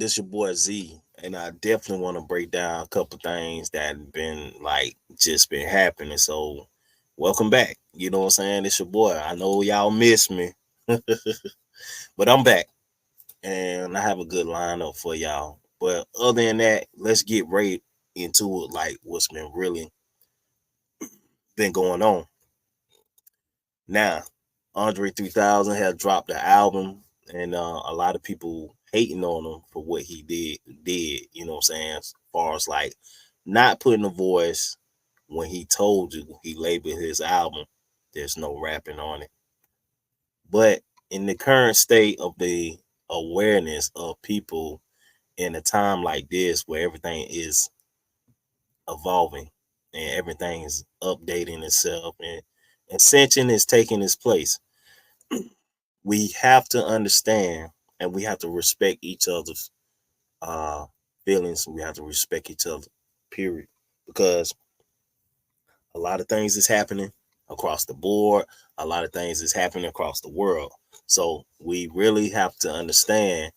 This your boy Z, and I definitely want to break down a couple things that have been like just been happening. So, welcome back. You know what I'm saying? This your boy. I know y'all miss me, but I'm back, and I have a good lineup for y'all. But other than that, let's get right into it. Like what's been really been going on now. Andre 3000 has dropped the album, and a lot of people hating on him for what he did. You know what I'm saying? As far as like not putting a voice when he told you he labeled his album, there's no rapping on it. But in the current state of the awareness of people in a time like this where everything is evolving and everything is updating itself and ascension is taking its place, we have to understand and we have to respect each other's uh feelings. We have to respect each other, period. Because a lot of things is happening across the board, a lot of things is happening across the world. So we really have to understand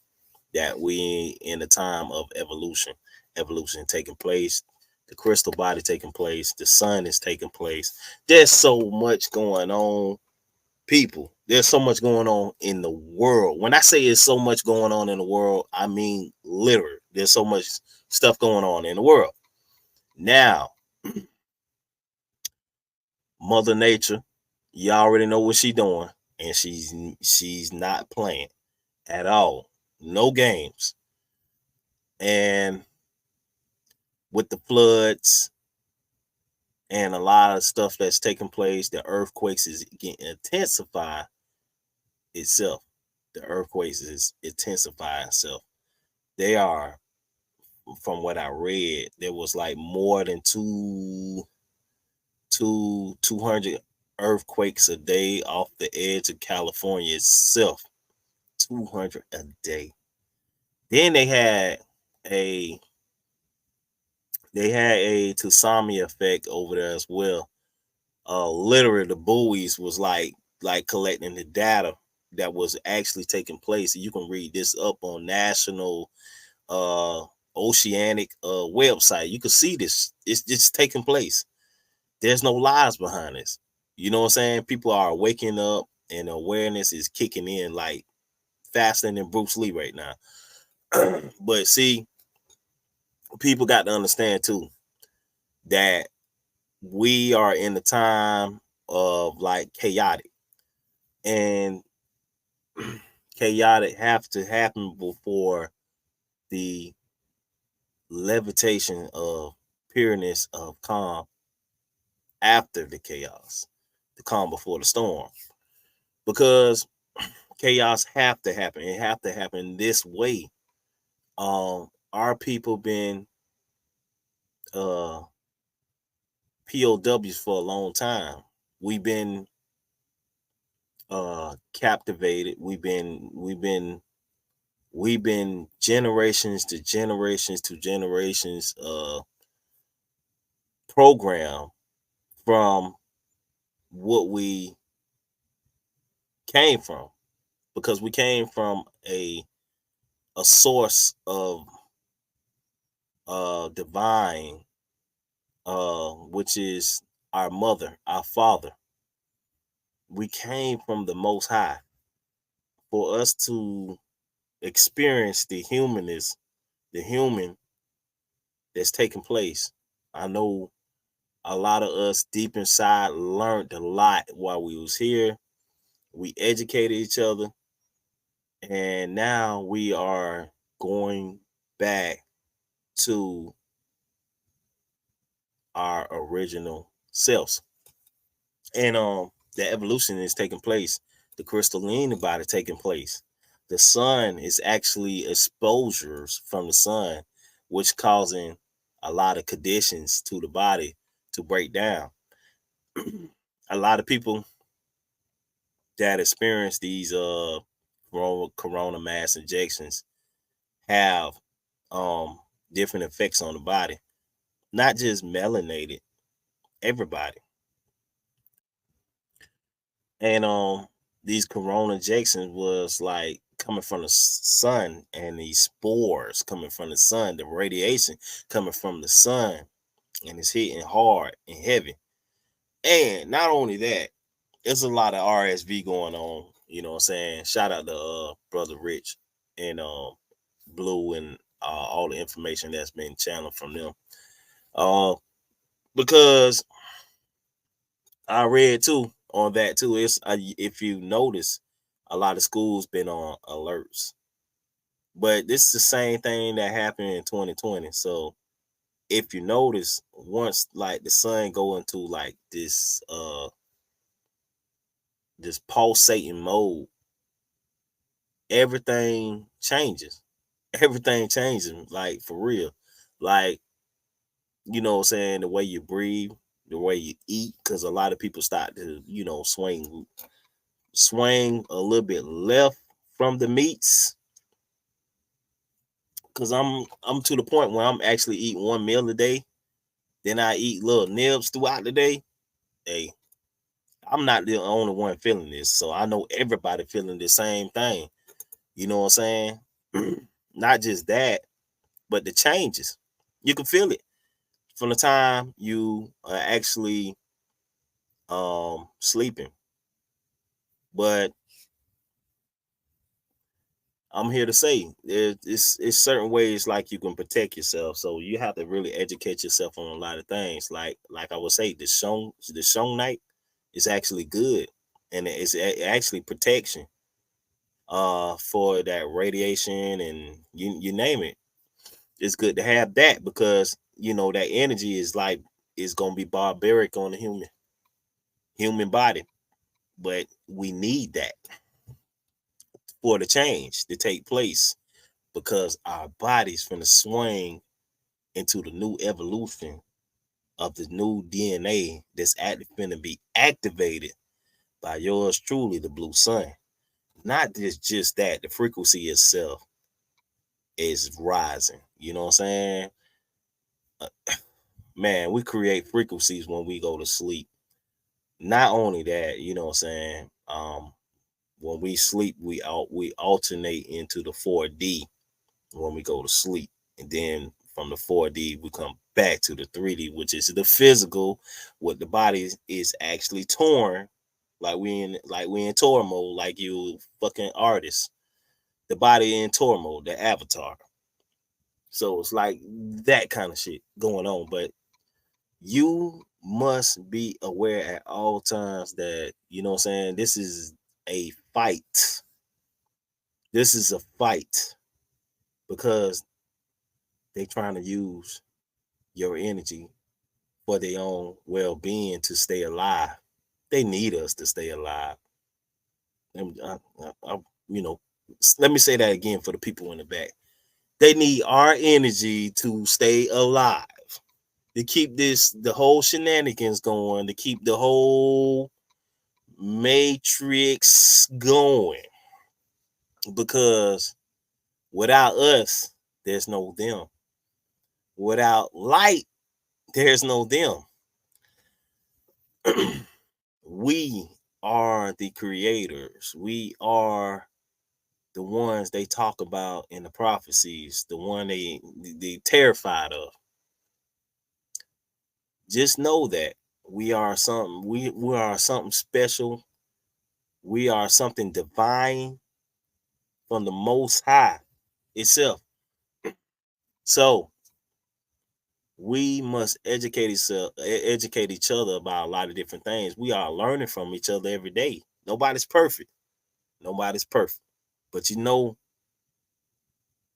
that we in a time of evolution, evolution taking place, the crystal body taking place, the sun is taking place. There's so much going on, people. There's so much going on in the world. When I say there's so much going on in the world, I mean literally. There's so much stuff going on in the world. Now, Mother Nature, you already know what she's doing, and she's not playing at all. No games. And with the floods and a lot of stuff that's taking place, the earthquakes is getting intensify itself. The earthquakes is intensifying itself. They are, from what I read, there was like more than 200 earthquakes a day off the edge of California itself. 200 a day. Then a they had a tsunami effect over there as well. Literally the buoys was like collecting the data that was actually taking place. You can read this up on national uh oceanic website. You can see this. It's just taking place. There's no lies behind this. You know what I'm saying? People are waking up and awareness is kicking in like faster than Bruce Lee right now. But see, people got to understand too that we are in the time of like chaotic, and chaotic have to happen before the levitation of pureness of calm after the chaos, the calm before the storm. Because chaos have to happen. It have to happen this way. Our people been uh POWs for a long time. We've been captivated. We've been generations to generations to generations program from what we came from, because we came from a source of divine, which is our mother, our father. We came from the most high. For us to experience the humanness, the human that's taking place, I know a lot of us deep inside learned a lot while we was here. We educated each other, and now we are going back to our original selves. And the evolution is taking place. The crystalline body taking place. The sun is actually exposures from the sun, which causing a lot of conditions to the body to break down. A lot of people that experience these corona mass injections have um different effects on the body, not just melanated, everybody. And these corona injections was like coming from the sun, and these spores coming from the sun, the radiation coming from the sun, and it's hitting hard and heavy. And not only that, there's a lot of RSV going on. You know what I'm saying? Shout out to brother Rich and Blue and all the information that's been channeled from them. Because I read too on that too. It's if you notice, a lot of schools been on alerts, but this is the same thing that happened in 2020. So if you notice, once like the sun go into like this pulsating mode, everything changes. Everything changes, like for real. Like, you know what I'm saying, the way you breathe, the way you eat, because a lot of people start to, swing a little bit left from the meats. Cause I'm to the point where I'm actually eating one meal a day. Then I eat little nibs throughout the day. Hey, I'm not the only one feeling this. So I know everybody feeling the same thing. You know what I'm saying? Not just that, but the changes. You can feel it from the time you are actually sleeping. But I'm here to say it's certain ways like you can protect yourself. So you have to really educate yourself on a lot of things. Like I would say, the shung night is actually good, and it's actually protection for that radiation, and you name it. It's good to have that, because that energy is gonna be barbaric on the human body, but we need that for the change to take place, because our body's finna swing into the new evolution of the new DNA that's finna be activated by yours truly, the blue sun. Not just that, the frequency itself is rising. You know what I'm saying? Man, we create frequencies when we go to sleep. Not only that, you know what I'm saying? When we sleep, we alternate into the 4D when we go to sleep. And then from the 4D, we come back to the 3D, which is the physical, what the body is actually torn. Like we in tour mode, like you fucking artist. The body in tour mode, the avatar. So it's like that kind of shit going on. But you must be aware at all times that, you know what I'm saying, this is a fight. This is a fight, because they trying to use your energy for their own well-being to stay alive. They need us to stay alive. And you know, let me say that again for the people in the back. They need our energy to stay alive, to keep the whole shenanigans going, to keep the whole matrix going. Because without us, there's no them. Without light, there's no them. We are the creators. We are the ones they talk about in the prophecies, the one they terrified of. Just know that we are something special. We are something divine from the most high itself. So we must educate each other about a lot of different things. We are learning from each other every day. Nobody's perfect. Nobody's perfect. But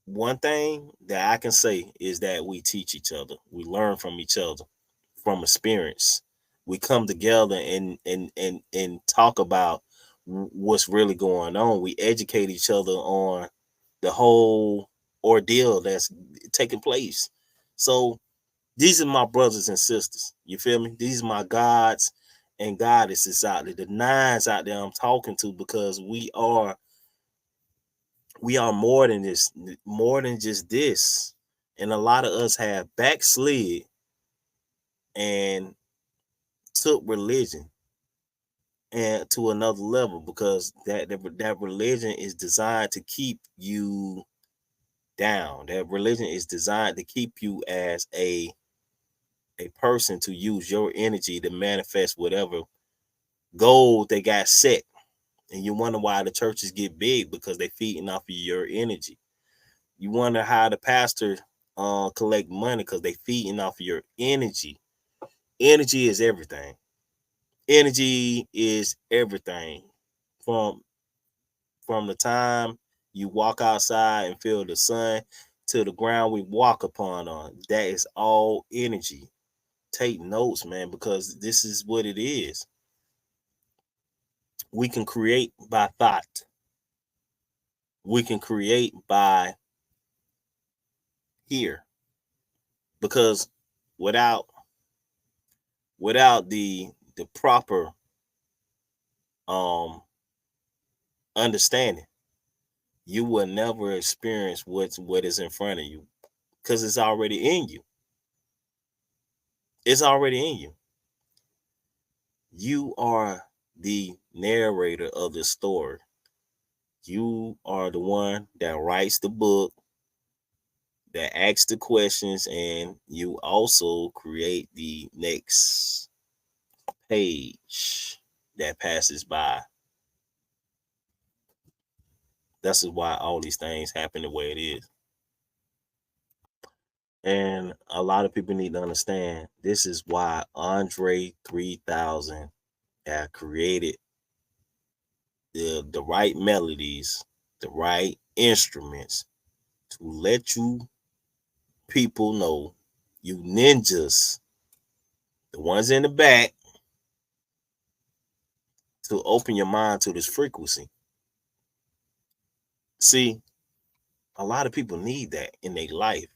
one thing that I can say is that we teach each other. We learn from each other, from experience. We come together and talk about what's really going on. We educate each other on the whole ordeal that's taking place. So these are my brothers and sisters. You feel me? These are my gods and goddesses out there, the nines out there I'm talking to, because we are more than this, more than just this. And a lot of us have backslid and took religion and to another level, because that religion is designed to keep you down. That religion is designed to keep you as a person, to use your energy to manifest whatever goal they got set. And you wonder why the churches get big, because they feeding off of your energy. You wonder how the pastor collect money, because they feeding off of your energy. Energy is everything. Energy is everything. From the time you walk outside and feel the sun to the ground we walk upon on, that is all energy. Take notes, man, because this is what it is. We can create by thought. We can create by here, because without the proper um understanding, you will never experience what is in front of you, because it's already in you. It's already in you. You are the narrator of the story. You are the one that writes the book, that asks the questions, and you also create the next page that passes by. That's why all these things happen the way it is. And a lot of people need to understand this is why Andre 3000 have created the right melodies, the right instruments, to let you people know, you ninjas, the ones in the back, to open your mind to this frequency. See, a lot of people need that in their life.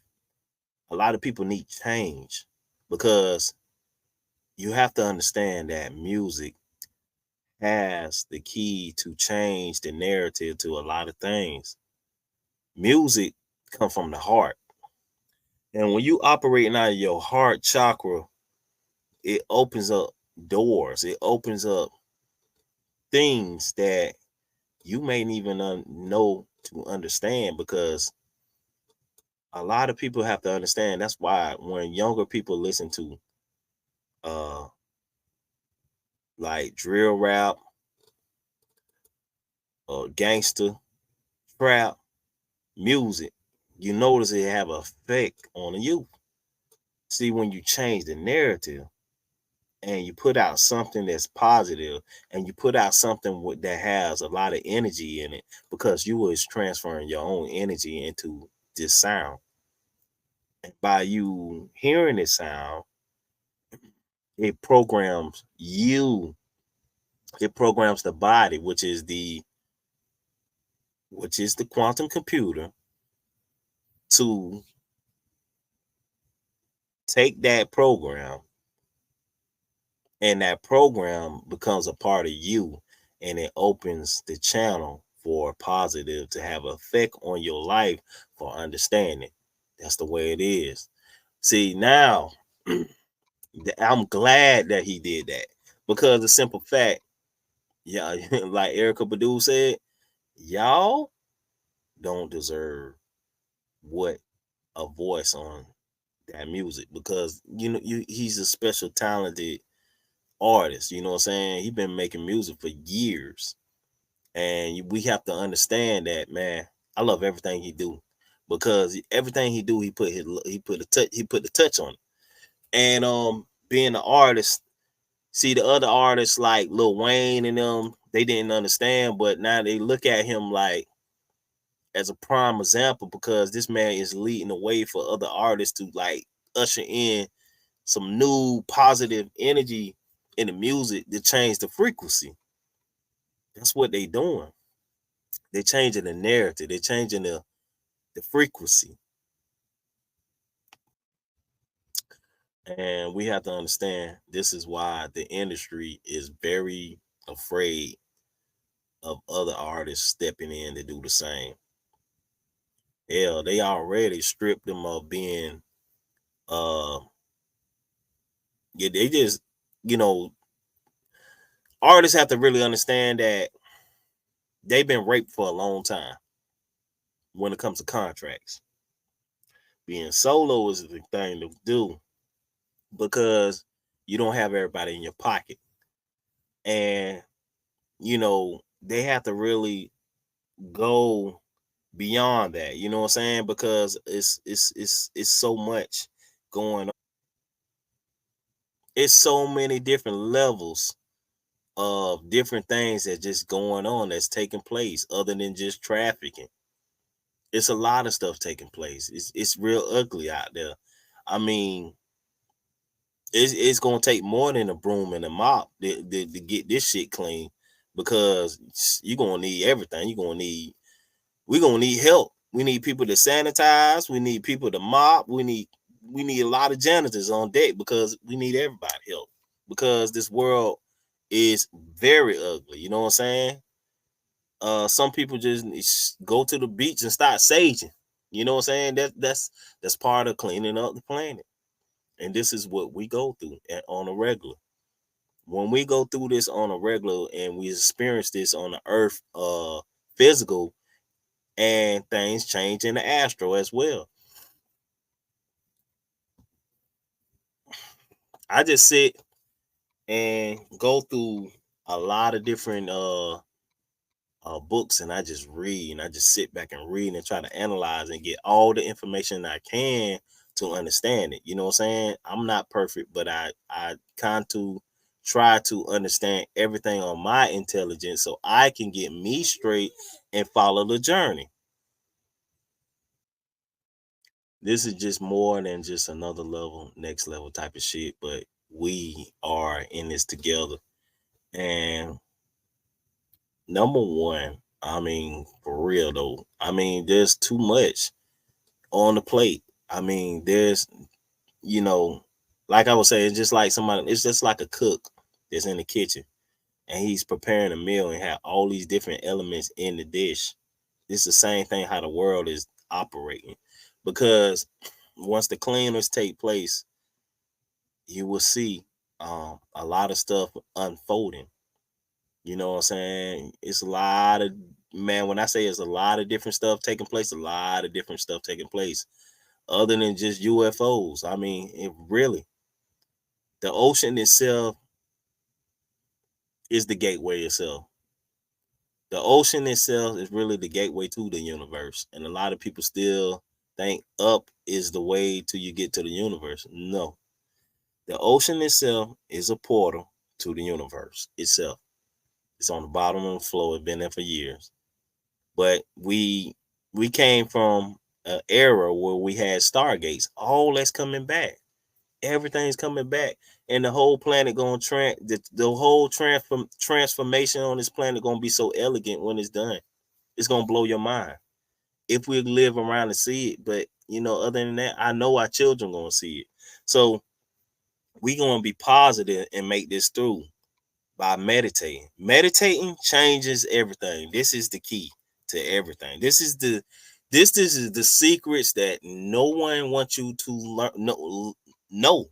A lot of people need change, because you have to understand that music has the key to change the narrative to a lot of things. Music comes from the heart. And when you operating out of your heart chakra, it opens up doors. It opens up things that you may even know to understand, because a lot of people have to understand. That's why when younger people listen to uh like drill rap or gangster trap music, you notice it have an effect on the youth. See, when you change the narrative and you put out something that's positive, and you put out something that has a lot of energy in it, because you was transferring your own energy into this sound. And by you hearing this sound, it programs you. It programs the body, which is the quantum computer, to take that program, and that program becomes a part of you, and it opens the channel for positive to have effect on your life, for understanding. That's the way it is. See, now I'm glad that he did that, because the simple fact, yeah, like Erica Badu said, y'all don't deserve what a voice on that music, because he's a special talented artist. You know what I'm saying? He's been making music for years, and we have to understand that, man. I love everything he do, because everything he do, he put the touch on it. And being an artist, see the other artists like Lil Wayne and them, they didn't understand, but now they look at him like as a prime example, because this man is leading the way for other artists to like usher in some new positive energy in the music to change the frequency. That's what they doing. They changing the narrative. They changing the frequency. And we have to understand this is why the industry is very afraid of other artists stepping in to do the same. Hell, they already stripped them of being uh yeah, they just, you know, artists have to really understand that they've been raped for a long time when it comes to contracts. Being solo is the thing to do because you don't have everybody in your pocket. And, they have to really go beyond that. You know what I'm saying? Because it's so much going on. It's so many different levels of different things that just going on that's taking place other than just trafficking. It's a lot of stuff taking place. It's real ugly out there. I mean, it's gonna take more than a broom and a mop to get this shit clean because you're gonna need everything. We're gonna need help. We need people to sanitize, we need people to mop, we need a lot of janitors on deck because we need everybody help. Because this world is very ugly. You know what I'm saying? Some people just go to the beach and start saging. You know what I'm saying? That's part of cleaning up the planet. And this is what we go through on a regular. When we go through this on a regular and we experience this on the earth physical, and things change in the astro as well. I just sit and go through a lot of different books, and I just read, and I just sit back and read and try to analyze and get all the information I can to understand it. You know what I'm saying? I'm not perfect, but I kind of try to understand everything on my intelligence so I can get me straight and follow the journey. This is just more than just another level, next level type of shit, but we are in this together. And number one, I mean, for real though, I mean, there's too much on the plate. I mean, you know, like I was saying, it's just like somebody, it's just like a cook that's in the kitchen and he's preparing a meal and have all these different elements in the dish. It's the same thing how the world is operating. Because once the cleaners take place, you will see a lot of stuff unfolding. You know what I'm saying? It's a lot of, man, when I say it's a lot of different stuff taking place, a lot of different stuff taking place other than just UFOs. I mean, it really, the ocean itself is the gateway itself. The ocean itself is really the gateway to the universe. And a lot of people still think up is the way till you get to the universe. No. The ocean itself is a portal to the universe itself. It's on the bottom of the floor. It's been there for years. But we came from an era where we had stargates. All that's coming back. Everything's coming back. And the whole planet going to the whole transformation on this planet going to be so elegant when it's done. It's going to blow your mind if we live around to see it. But other than that, I know our children going to see it. So we going to be positive and make this through by meditating. Meditating changes everything. This is the key to everything. This is the secrets that no one wants you to learn. No,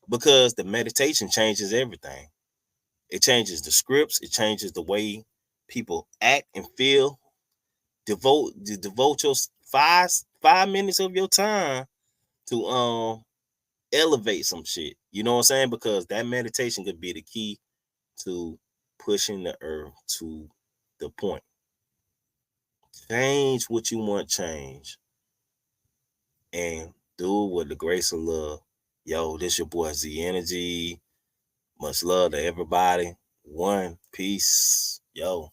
because the meditation changes everything. It changes the scripts. It changes the way people act and feel. Devote your 5 minutes of your time to elevate some shit. You know what I'm saying? Because that meditation could be the key to pushing the earth to the point. Change what you want change and do it with the grace of love. Yo, this your boy Z Energy. Much love to everybody. One, peace. Yo.